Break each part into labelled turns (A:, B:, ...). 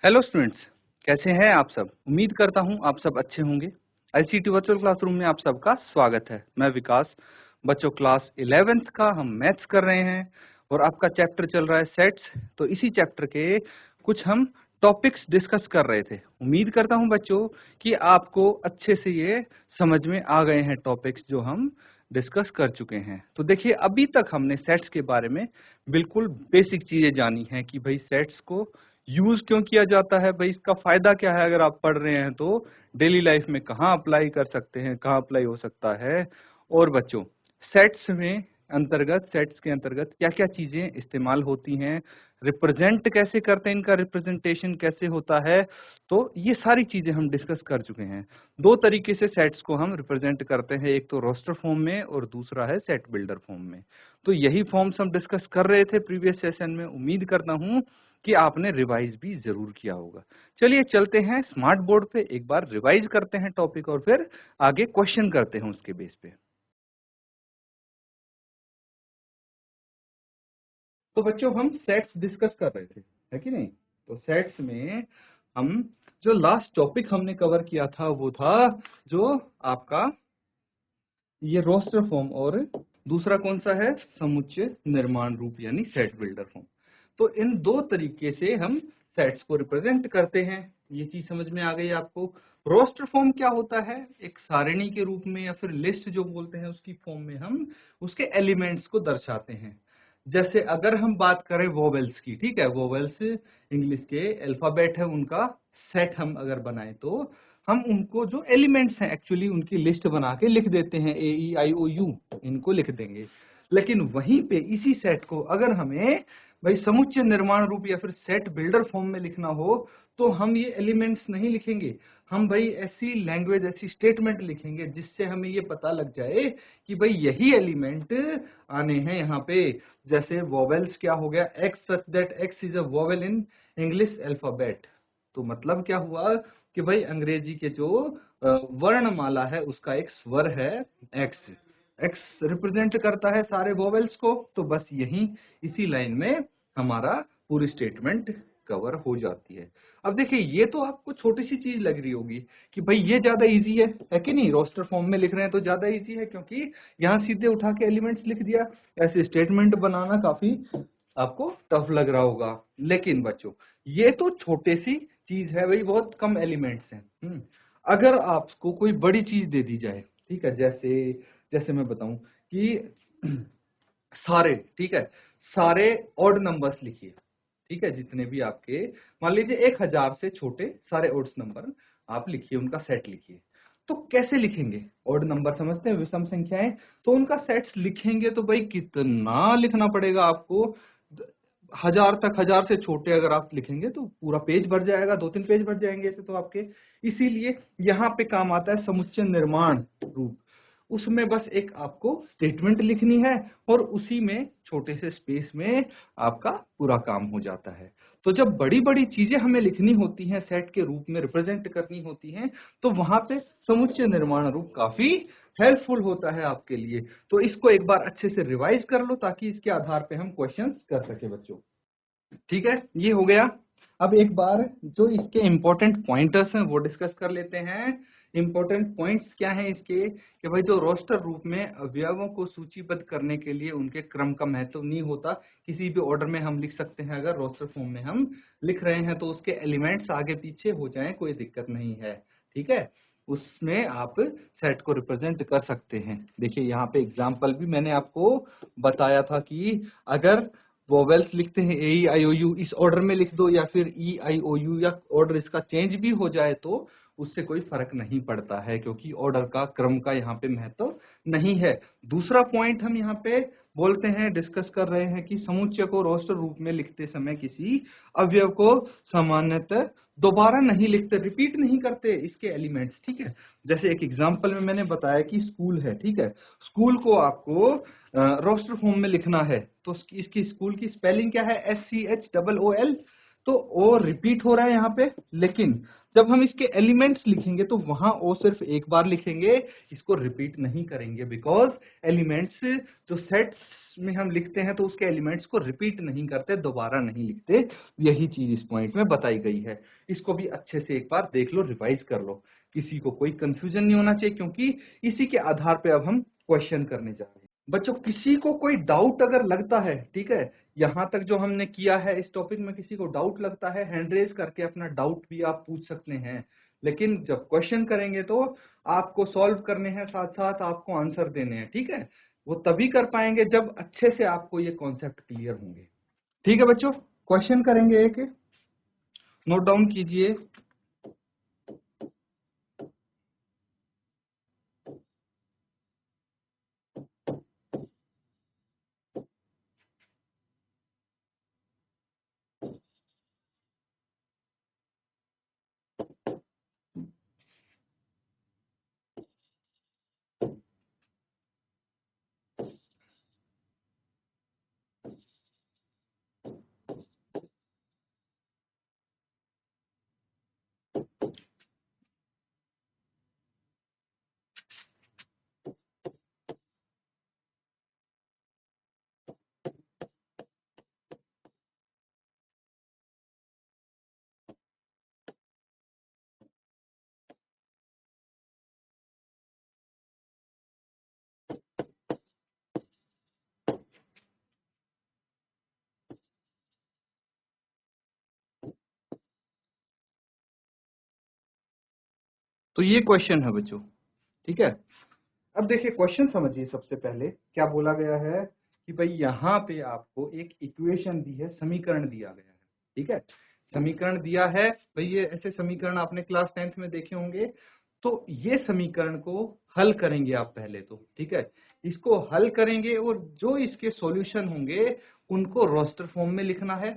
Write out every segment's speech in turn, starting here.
A: Hello students, कैसे हैं आप सब। उम्मीद करता हूं आप सब अच्छे होंगे। आईसीटी वर्चुअल क्लासरूम में आप सबका स्वागत है। मैं विकास। बच्चों, क्लास 11th का हम मैथ्स कर रहे हैं और आपका चैप्टर चल रहा है सेट्स। तो इसी चैप्टर के कुछ हम टॉपिक्स डिस्कस कर रहे थे। उम्मीद करता हूं बच्चों कि आपको अच्छे से ये समझ में आ गए हैं टॉपिक्स जो हम डिस्कस कर चुके हैं। तो देखिए, अभी तक हमने सेट्स के बारे में बिल्कुल बेसिक चीजें जानी हैं कि भाई सेट्स को यूज क्यों किया जाता है, भाई इसका फायदा क्या है। अगर आप पढ़ रहे हैं तो डेली लाइफ में कहाँ अप्लाई कर सकते हैं, कहाँ अप्लाई हो सकता है। और बच्चों, सेट्स के अंतर्गत क्या क्या चीजें इस्तेमाल होती हैं, रिप्रेजेंट कैसे करते हैं, इनका रिप्रेजेंटेशन कैसे होता है। तो ये सारी चीजें हम डिस्कस कर चुके हैं। दो तरीके से सेट्स को हम रिप्रेजेंट करते हैं, एक तो रोस्टर फॉर्म में और दूसरा है सेट बिल्डर फॉर्म में। तो यही फॉर्म्स हम डिस्कस कर रहे थे प्रीवियस सेशन में। उम्मीद करता हूं कि आपने रिवाइज भी जरूर किया होगा। चलिए चलते हैं स्मार्ट बोर्ड पे, एक बार रिवाइज करते हैं टॉपिक और फिर आगे क्वेश्चन करते हैं उसके बेस पे। तो बच्चों, हम सेट्स डिस्कस कर रहे थे, है कि नहीं। तो सेट्स में हम जो लास्ट टॉपिक हमने कवर किया था वो था जो आपका ये रोस्टर फॉर्म, और दूसरा कौन सा है, समुच्चय निर्माण रूप यानी सेट बिल्डर फॉर्म। तो इन दो तरीके से हम सेट्स को रिप्रेजेंट करते हैं। ये चीज समझ में आ गई आपको। रोस्टर फॉर्म क्या होता है, एक सारणी के रूप में या फिर लिस्ट जो बोलते हैं उसकी फॉर्म में हम उसके एलिमेंट्स को दर्शाते हैं। जैसे अगर हम बात करें वोवेल्स की, ठीक है, वोवेल्स इंग्लिश के अल्फाबेट है, उनका सेट हम अगर बनाए तो हम उनको जो एलिमेंट्स हैं एक्चुअली उनकी लिस्ट बना के लिख देते हैं, AEIOU इनको लिख देंगे। लेकिन वहीं पे इसी सेट को अगर हमें भाई समुच्चय निर्माण रूप या फिर सेट बिल्डर फॉर्म में लिखना हो तो हम ये एलिमेंट्स नहीं लिखेंगे। हम भाई ऐसी लैंग्वेज, ऐसी स्टेटमेंट लिखेंगे जिससे हमें ये पता लग जाए कि भाई यही एलिमेंट आने हैं यहाँ पे। जैसे वोवेल्स क्या हो गया, x such that x is a vowel in English alphabet. तो मतलब क्या हुआ कि भाई अंग्रेजी के जो वर्णमाला है उसका एक स्वर है एक्स। एक्स रिप्रेजेंट करता है सारे वोवेल्स को। तो बस यही इसी लाइन में हमारा पूरी स्टेटमेंट कवर हो जाती है। अब देखिए, ये तो आपको छोटी सी चीज लग रही होगी कि भाई ये ज्यादा इजी है कि नहीं। रोस्टर फॉर्म में लिख रहे हैं तो ज्यादा इजी है क्योंकि यहाँ सीधे उठा के एलिमेंट्स लिख दिया। ऐसे स्टेटमेंट बनाना काफी आपको टफ लग रहा होगा। लेकिन बच्चों, ये तो छोटे सी चीज है भाई, बहुत कम एलिमेंट्स हैं। अगर आपको कोई बड़ी चीज दे दी जाए, ठीक है, जैसे जैसे मैं बताऊं कि सारे, ठीक है, सारे ऑड नंबर्स लिखिए, ठीक है, जितने भी आपके मान लीजिए 1000 से छोटे सारे ऑड्स नंबर आप लिखिए, उनका सेट लिखिए। तो कैसे लिखेंगे, ऑड नंबर समझते हैं, विषम संख्याएं, तो उनका सेट्स लिखेंगे तो भाई कितना लिखना पड़ेगा आपको। 1000 तक, 1000 से छोटे अगर आप लिखेंगे तो पूरा पेज भर जाएगा, 2-3 पेज भर जाएंगे ऐसे तो आपके। इसीलिए यहाँ पे काम आता है समुच्चय निर्माण रूप। उसमें बस एक आपको स्टेटमेंट लिखनी है और उसी में छोटे से स्पेस में आपका पूरा काम हो जाता है। तो जब बड़ी बड़ी चीजें हमें लिखनी होती हैं, सेट के रूप में रिप्रेजेंट करनी होती हैं, तो वहां पे समुच्चय निर्माण रूप काफी हेल्पफुल होता है आपके लिए। तो इसको एक बार अच्छे से रिवाइज कर लो ताकि इसके आधार पे हम क्वेश्चंस कर सके बच्चों। ठीक है, ये हो गया। अब एक बार जो इसके इंपॉर्टेंट पॉइंटर्स हैं वो डिस्कस कर लेते हैं। इंपॉर्टेंट पॉइंट्स क्या हैं इसके, कि भाई जो रोस्टर रूप में अवयवों को सूचीबद्ध करने के लिए उनके क्रम का महत्व नहीं होता। किसी भी ऑर्डर में हम लिख सकते हैं। अगर रोस्टर फॉर्म में हम लिख रहे हैं तो उसके एलिमेंट्स आगे पीछे हो जाएं, कोई दिक्कत नहीं है। ठीक है, उसमें आप सेट को रिप्रेजेंट कर सकते हैं। देखिए यहाँ पे एग्जाम्पल भी मैंने आपको बताया था कि अगर वोवेल्स लिखते हैं AEIOU, इस ऑर्डर में लिख दो या फिर EIOU, या ऑर्डर इसका चेंज भी हो जाए तो उससे कोई फर्क नहीं पड़ता है क्योंकि ऑर्डर का, क्रम का यहाँ पे महत्व नहीं है। दूसरा पॉइंट हम यहाँ पे बोलते हैं, डिस्कस कर रहे हैं कि समुच्चय को रोस्टर रूप में लिखते समय किसी अवयव को सामान्यतः दोबारा नहीं लिखते, रिपीट नहीं करते इसके एलिमेंट्स। ठीक है, जैसे एक एग्जांपल में मैंने बताया कि स्कूल है, ठीक है, स्कूल को आपको रोस्टर फॉर्म में लिखना है तो इसकी स्कूल की स्पेलिंग क्या है, SCHOOL। तो ओ रिपीट हो रहा है यहाँ पे, लेकिन जब हम इसके एलिमेंट्स लिखेंगे तो वहां ओ सिर्फ एक बार लिखेंगे, इसको रिपीट नहीं करेंगे, बिकॉज एलिमेंट्स जो सेट्स में हम लिखते हैं तो उसके एलिमेंट्स को रिपीट नहीं करते, दोबारा नहीं लिखते। यही चीज इस पॉइंट में बताई गई है। इसको भी अच्छे से एक बार देख लो, रिवाइज कर लो, किसी को कोई कंफ्यूजन नहीं होना चाहिए, क्योंकि इसी के आधार पे अब हम क्वेश्चन करने जा रहे हैं। बच्चों किसी को कोई डाउट अगर लगता है, ठीक है, यहां तक जो हमने किया है इस टॉपिक में, किसी को डाउट लगता है, हैंड रेज करके अपना डाउट भी आप पूछ सकते हैं। लेकिन जब क्वेश्चन करेंगे तो आपको सॉल्व करने हैं, साथ साथ आपको आंसर देने हैं, ठीक है। वो तभी कर पाएंगे जब अच्छे से आपको ये कॉन्सेप्ट क्लियर होंगे। ठीक है बच्चों, क्वेश्चन करेंगे एक, नोट डाउन कीजिए। तो ये क्वेश्चन है बच्चों, ठीक है। अब देखिए क्वेश्चन समझिए, सबसे पहले क्या बोला गया है कि भाई यहाँ पे आपको एक इक्वेशन दी है, समीकरण दिया गया है, ठीक है। समीकरण दिया है भाई, ये ऐसे समीकरण आपने क्लास 10th में देखे होंगे। तो ये समीकरण को हल करेंगे आप पहले तो, ठीक है। इसको हल करेंगे और जो इसके सॉल्यूशन होंगे उनको रोस्टर फॉर्म में लिखना है,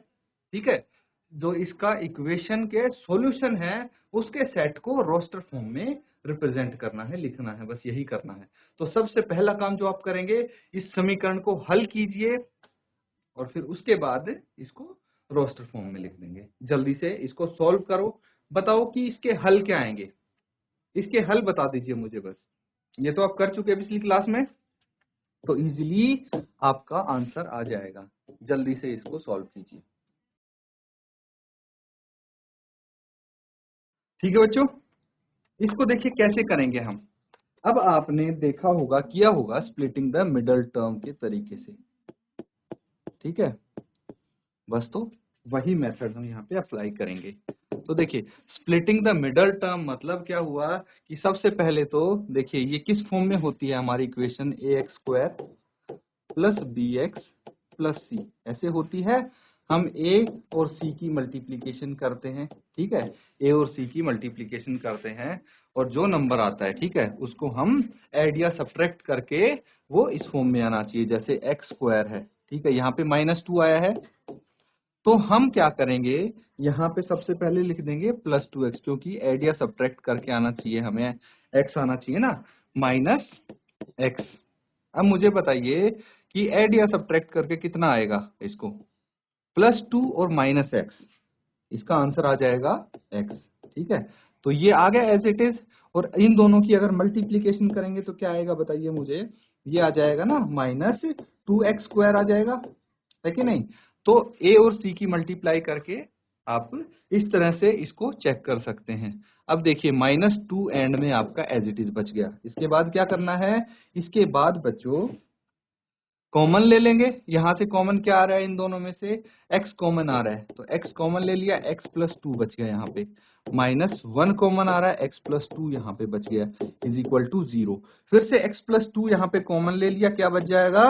A: ठीक है। जो इसका इक्वेशन के सॉल्यूशन है उसके सेट को रोस्टर फॉर्म में रिप्रेजेंट करना है, लिखना है, बस यही करना है। तो सबसे पहला काम जो आप करेंगे, इस समीकरण को हल कीजिए और फिर उसके बाद इसको रोस्टर फॉर्म में लिख देंगे। जल्दी से इसको सॉल्व करो, बताओ कि इसके हल क्या आएंगे, इसके हल बता दीजिए मुझे बस। ये तो आप कर चुके हैं पिछली क्लास में, तो इजीली आपका आंसर आ जाएगा। जल्दी से इसको सॉल्व कीजिए। ठीक है बच्चों, इसको देखिए कैसे करेंगे हम। अब आपने देखा होगा, किया होगा स्प्लिटिंग द मिडल टर्म के तरीके से, ठीक है। बस तो वही मेथड हम यहाँ पे अप्लाई करेंगे। तो देखिए स्प्लिटिंग द मिडल टर्म मतलब क्या हुआ कि सबसे पहले तो देखिए ये किस फॉर्म में होती है हमारी equation, ax² plus bx plus c ऐसे होती है। हम a और c की मल्टीप्लीकेशन करते हैं, ठीक है। a और c की मल्टीप्लीकेशन करते हैं और जो नंबर आता है, ठीक है, उसको हम ऐड या सब्ट्रैक्ट करके वो इस फॉर्म में आना चाहिए। जैसे x² है, ठीक है, यहाँ पे -2 आया है, तो हम क्या करेंगे, यहाँ पे सबसे पहले लिख देंगे +2x, क्योंकि ऐड या सब्ट्रैक्ट करके आना चाहिए, हमें x आना चाहिए ना, -x। अब मुझे बताइए कि ऐड या सब्ट्रैक्ट करके कितना आएगा, इसको +2 और -x, इसका आंसर आ जाएगा x, ठीक है। तो ये आ गया एज इट इज, और इन दोनों की अगर मल्टीप्लीकेशन करेंगे तो क्या आएगा बताइए मुझे, ये आ जाएगा ना -2x² आ जाएगा, है कि नहीं। तो a और c की मल्टीप्लाई करके आप इस तरह से इसको चेक कर सकते हैं। अब देखिए -2 एंड में आपका एज इट इज बच गया। इसके बाद क्या करना है, इसके बाद बच्चों कॉमन ले लेंगे। यहां से कॉमन क्या आ रहा है, इन दोनों में से x कॉमन आ रहा है, तो x कॉमन ले लिया, x+2 बच गया यहाँ पे। -1 कॉमन आ रहा है, x+2 यहाँ पे बच गया, इज इक्वल टू 0। फिर से x+2 यहाँ पे कॉमन ले लिया, क्या बच जाएगा,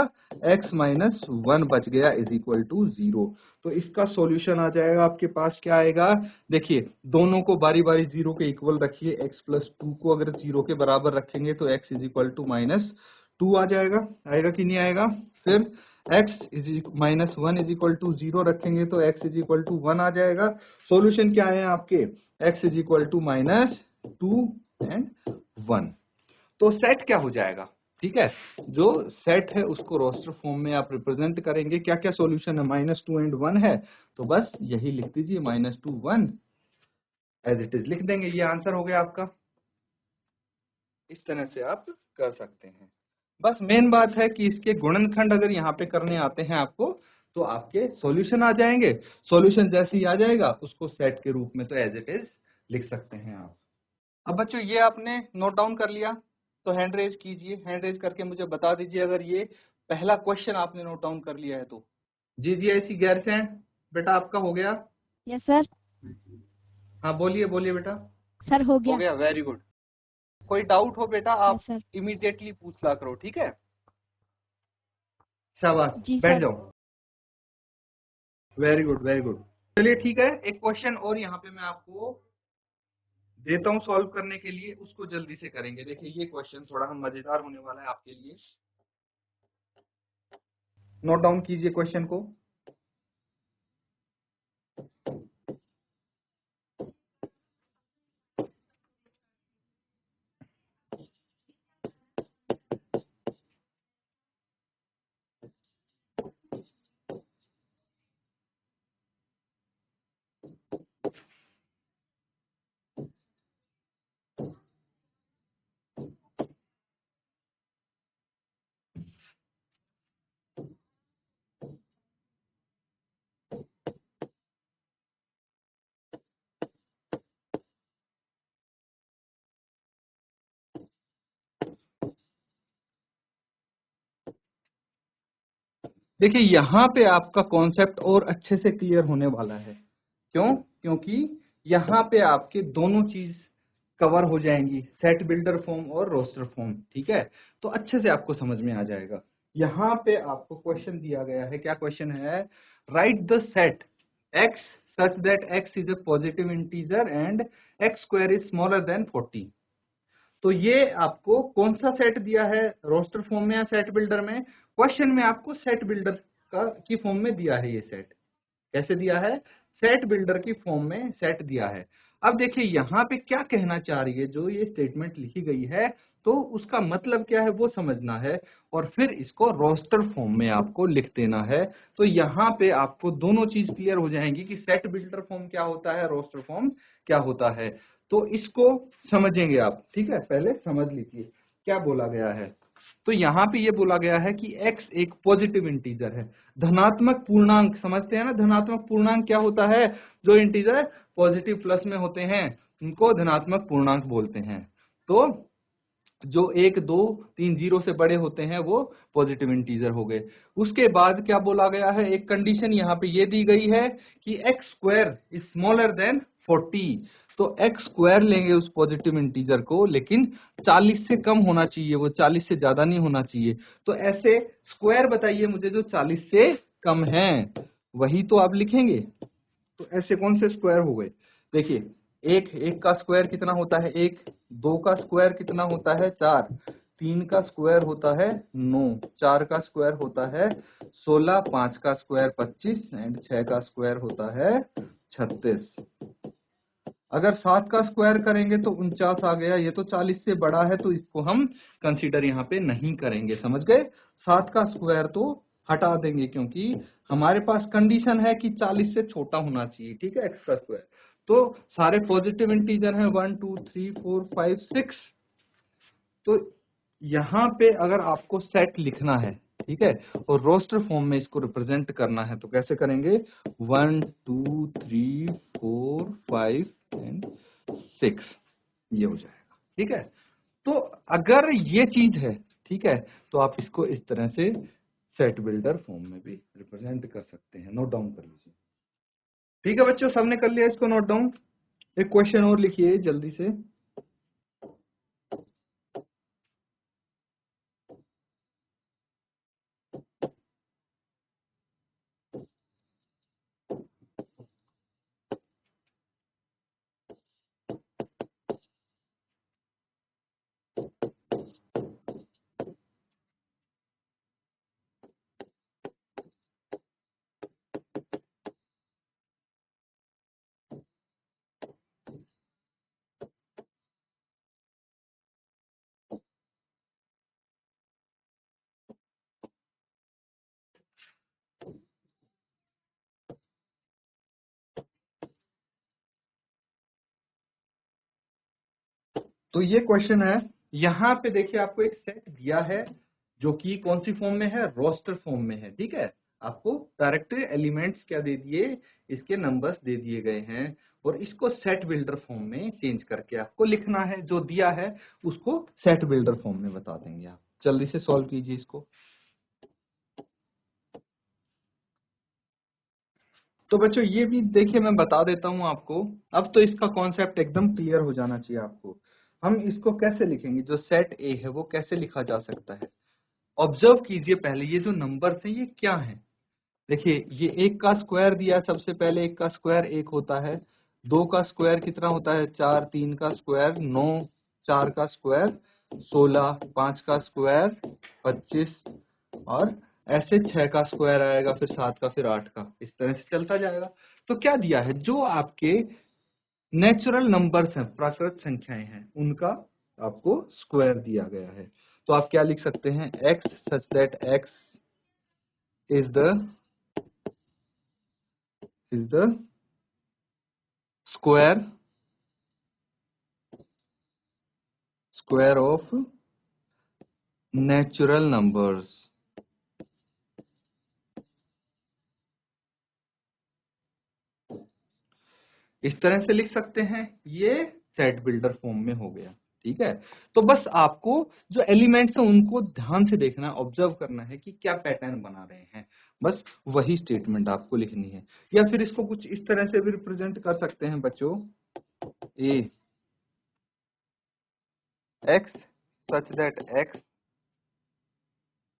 A: x-1 बच गया, इज इक्वल टू 0। तो इसका सॉल्यूशन आ जाएगा आपके पास, क्या आएगा, देखिए दोनों को बारी बारी 0 के इक्वल रखिए। x+2 को अगर 0 के बराबर रखेंगे तो x इज इक्वल टू -2 आ जाएगा, आएगा कि नहीं आएगा। फिर x is -1 is equal to 0 रखेंगे तो x इज इक्वल टू 1 आ जाएगा। सॉल्यूशन क्या है आपके, x is equal to -2 and 1। तो सेट क्या हो जाएगा, ठीक है, जो सेट है उसको रोस्टर फॉर्म में आप रिप्रेजेंट करेंगे। क्या क्या सॉल्यूशन है, -2 एंड 1 है, तो बस यही लिख दीजिए, -2 1 एज इट इज लिख देंगे। ये आंसर हो गया आपका। इस तरह से आप कर सकते हैं। बस मेन बात है कि इसके गुणनखंड अगर यहाँ पे करने आते हैं आपको, तो आपके सॉल्यूशन आ जाएंगे। सॉल्यूशन जैसे ही आ जाएगा उसको सेट के रूप में तो एज इट इज लिख सकते हैं आप। अब बच्चों ये आपने नोट डाउन कर लिया, तो हैंड रेज कीजिए, हैंड रेज करके मुझे बता दीजिए अगर ये पहला क्वेश्चन आपने नोट डाउन कर लिया है तो। जी जी ऐसी गैरसैंण, बेटा आपका हो गया?
B: Yes sir.
A: हाँ बोलिए बोलिए बेटा।
B: सर हो
A: हो
B: गया।
A: गया, वेरी गुड। कोई डाउट हो बेटा आप
B: यस सर।
A: इमीडिएटली पूछ ला करो, ठीक है? शाबाश,
B: जी
A: बैठ
B: सर।
A: जाओ। Very good very good. चलिए ठीक है, एक क्वेश्चन और यहाँ पे मैं आपको देता हूँ सॉल्व करने के लिए, उसको जल्दी से करेंगे। देखिए ये क्वेश्चन थोड़ा हम मजेदार होने वाला है आपके लिए। नोट डाउन कीजिए क्वेश्चन को। देखिए यहाँ पे आपका कॉन्सेप्ट और अच्छे से क्लियर होने वाला है। क्यों? क्योंकि यहाँ पे आपके दोनों चीज कवर हो जाएंगी, सेट बिल्डर फॉर्म और रोस्टर फॉर्म, ठीक है? तो अच्छे से आपको समझ में आ जाएगा। यहाँ पे आपको क्वेश्चन दिया गया है, क्या क्वेश्चन है? Right the set x such that x is a positive integer and x square is smaller than 40। तो ये आपको कौन सा सेट दिया है, रोस्टर फॉर्म में या सेट बिल्डर में? क्वेश्चन में आपको सेट बिल्डर का की फॉर्म में दिया है ये सेट। कैसे दिया है? सेट बिल्डर की फॉर्म में सेट दिया है। अब देखिए यहाँ पे क्या कहना चाह रही है, जो ये स्टेटमेंट लिखी गई है तो उसका मतलब क्या है वो समझना है, और फिर इसको रोस्टर फॉर्म में आपको लिख देना है। तो यहाँ पे आपको दोनों चीज क्लियर हो जाएंगी कि सेट बिल्डर फॉर्म क्या होता है, रोस्टर फॉर्म क्या होता है। तो इसको समझेंगे आप, ठीक है? पहले समझ लीजिए क्या बोला गया है। तो यहाँ पे ये बोला गया है कि x एक पॉजिटिव इंटीजर है, धनात्मक पूर्णांक। समझते हैं ना धनात्मक पूर्णांक क्या होता है? जो इंटीजर पॉजिटिव प्लस में होते हैं उनको धनात्मक पूर्णांक बोलते हैं। तो जो 1 2 3 जीरो से बड़े होते हैं वो पॉजिटिव इंटीजर हो गए। उसके बाद क्या बोला गया है, एक कंडीशन यहाँ पे ये दी गई है कि x square is smaller than 40। तो एक्स स्क्वायर लेंगे उस पॉजिटिव इंटीजर को, लेकिन 40 से कम होना चाहिए, वो 40 से ज्यादा नहीं होना चाहिए। तो ऐसे स्क्वायर बताइए मुझे जो 40 से कम है, वही तो आप लिखेंगे। तो ऐसे कौन से स्क्वायर हो गए? देखिए एक एक का स्क्वायर कितना होता है? एक। दो का स्क्वायर कितना होता है? 4। तीन का स्क्वायर होता है 9। चार का स्क्वायर होता है 16। पांच का स्क्वायर 25 एंड 6 का स्क्वायर होता है 36। अगर 7 का स्क्वायर करेंगे तो 49 आ गया। ये तो 40 से बड़ा है तो इसको हम कंसीडर यहाँ पे नहीं करेंगे, समझ गए? 7 का स्क्वायर तो हटा देंगे क्योंकि हमारे पास कंडीशन है कि 40 से छोटा होना चाहिए, ठीक है? एक्स का स्क्वायर। तो सारे पॉजिटिव इंटीजर हैं 1 2 3 4 5 6। तो यहाँ पे अगर आपको सेट लिखना है, ठीक है, और रोस्टर फॉर्म में इसको रिप्रेजेंट करना है तो कैसे करेंगे? 1 2 3 4 5 एंड 6, ये हो जाएगा, ठीक है? तो अगर ये चीज है, ठीक है, तो आप इसको इस तरह से सेट बिल्डर फॉर्म में भी रिप्रेजेंट कर सकते हैं। नोट डाउन कर लीजिए। ठीक है बच्चों, सबने कर लिया इसको नोट डाउन? एक क्वेश्चन और लिखिए जल्दी से। तो ये क्वेश्चन है, यहाँ पे देखिए आपको एक सेट दिया है जो कि कौन सी फॉर्म में है, रोस्टर फॉर्म में है। ठीक है, आपको डायरेक्ट एलिमेंट्स क्या दे दिए, इसके नंबर्स दे दिए गए हैं और इसको सेट बिल्डर फॉर्म में चेंज करके आपको लिखना है। जो दिया है उसको सेट बिल्डर फॉर्म में बता देंगे आप। जल्दी से सॉल्व कीजिए इसको। तो बच्चों ये भी देखिए मैं बता देता हूं आपको। अब तो इसका कॉन्सेप्ट एकदम क्लियर हो जाना चाहिए आपको। हम इसको कैसे लिखेंगे, जो सेट ए है वो कैसे लिखा जा सकता है। ऑब्जर्व कीजिए पहले, ये जो नंबर्स हैं ये क्या हैं। देखिए ये एक का स्क्वायर दिया है, सबसे पहले एक का स्क्वायर एक होता है, दो का स्क्वायर कितना होता है 4, तीन का स्क्वायर 9, चार का स्क्वायर 16, पांच का स्क्वायर 25 और ऐसे 6 का स्क्वायर आएगा, फिर 7 का, फिर 8 का, इस तरह से चलता जाएगा। तो क्या दिया है, जो आपके नेचुरल नंबर्स हैं, प्राकृत संख्याएं हैं, उनका आपको स्क्वायर दिया गया है। तो आप क्या लिख सकते हैं, x such that x is the square of natural numbers। इस तरह से लिख सकते हैं, ये सेट बिल्डर फॉर्म में हो गया। ठीक है, तो बस आपको जो एलिमेंट्स हैं उनको ध्यान से देखना, ऑब्जर्व करना है कि क्या पैटर्न बना रहे हैं, बस वही स्टेटमेंट आपको लिखनी है। या फिर इसको कुछ इस तरह से भी रिप्रेजेंट कर सकते हैं बच्चों, a x such that x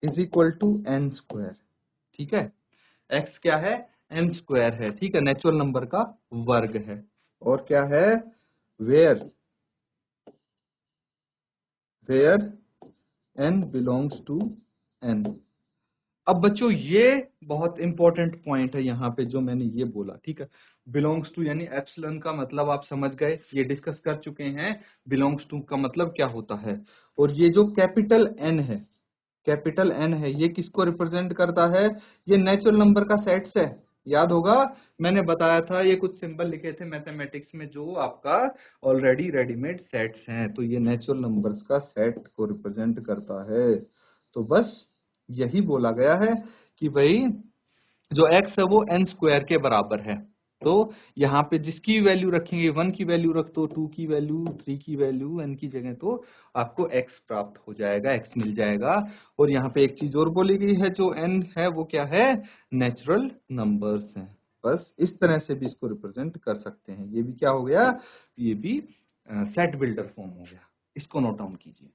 A: is equal to n square. ठीक है, एक्स क्या है, एन स्क्वायर है। ठीक है, नेचुरल नंबर का वर्ग है। और क्या है, where where n belongs to n। अब बच्चों ये बहुत इंपॉर्टेंट पॉइंट है यहाँ पे जो मैंने ये बोला। ठीक है, बिलोंग्स टू यानी एप्सिलॉन का मतलब आप समझ गए, ये डिस्कस कर चुके हैं। बिलोंग्स टू का मतलब क्या होता है। और ये जो कैपिटल एन है, कैपिटल एन है, ये किसको रिप्रेजेंट करता है, ये नेचुरल नंबर का सेट्स है। याद होगा मैंने बताया था, ये कुछ सिंबल लिखे थे मैथमेटिक्स में जो आपका ऑलरेडी रेडीमेड सेट्स हैं, तो ये नेचुरल नंबर्स का सेट को रिप्रेजेंट करता है। तो बस यही बोला गया है कि भाई जो x है वो n स्क्वायर के बराबर है। तो यहाँ पे जिसकी वैल्यू रखेंगे, 1 की वैल्यू रख दो, 2 की वैल्यू, 3 की वैल्यू, n की जगह, तो आपको x प्राप्त हो जाएगा, x मिल जाएगा। और यहाँ पे एक चीज और बोली गई है, जो n है वो क्या है, नेचुरल नंबर्स हैं। बस इस तरह से भी इसको रिप्रेजेंट कर सकते हैं। ये भी क्या हो गया, ये भी सेट बिल्डर फॉर्म हो गया। इसको नोट डाउन कीजिए।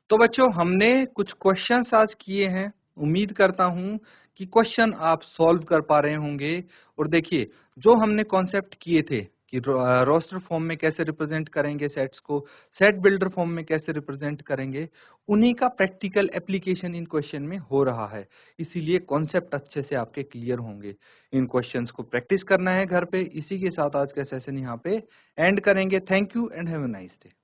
A: तो बच्चों हमने कुछ क्वेश्चंस आज किए हैं, उम्मीद करता हूं कि क्वेश्चन आप सॉल्व कर पा रहे होंगे। और देखिए जो हमने कॉन्सेप्ट किए थे कि रोस्टर फॉर्म में कैसे रिप्रेजेंट करेंगे सेट्स को, सेट बिल्डर फॉर्म में कैसे रिप्रेजेंट करेंगे, उन्हीं का प्रैक्टिकल एप्लीकेशन इन क्वेश्चन में हो रहा है। इसीलिए कॉन्सेप्ट अच्छे से आपके क्लियर होंगे। इन क्वेश्चंस को प्रैक्टिस करना है घर पे। इसी के साथ आज का सेशन यहाँ पे एंड करेंगे। Thank you and have a nice day.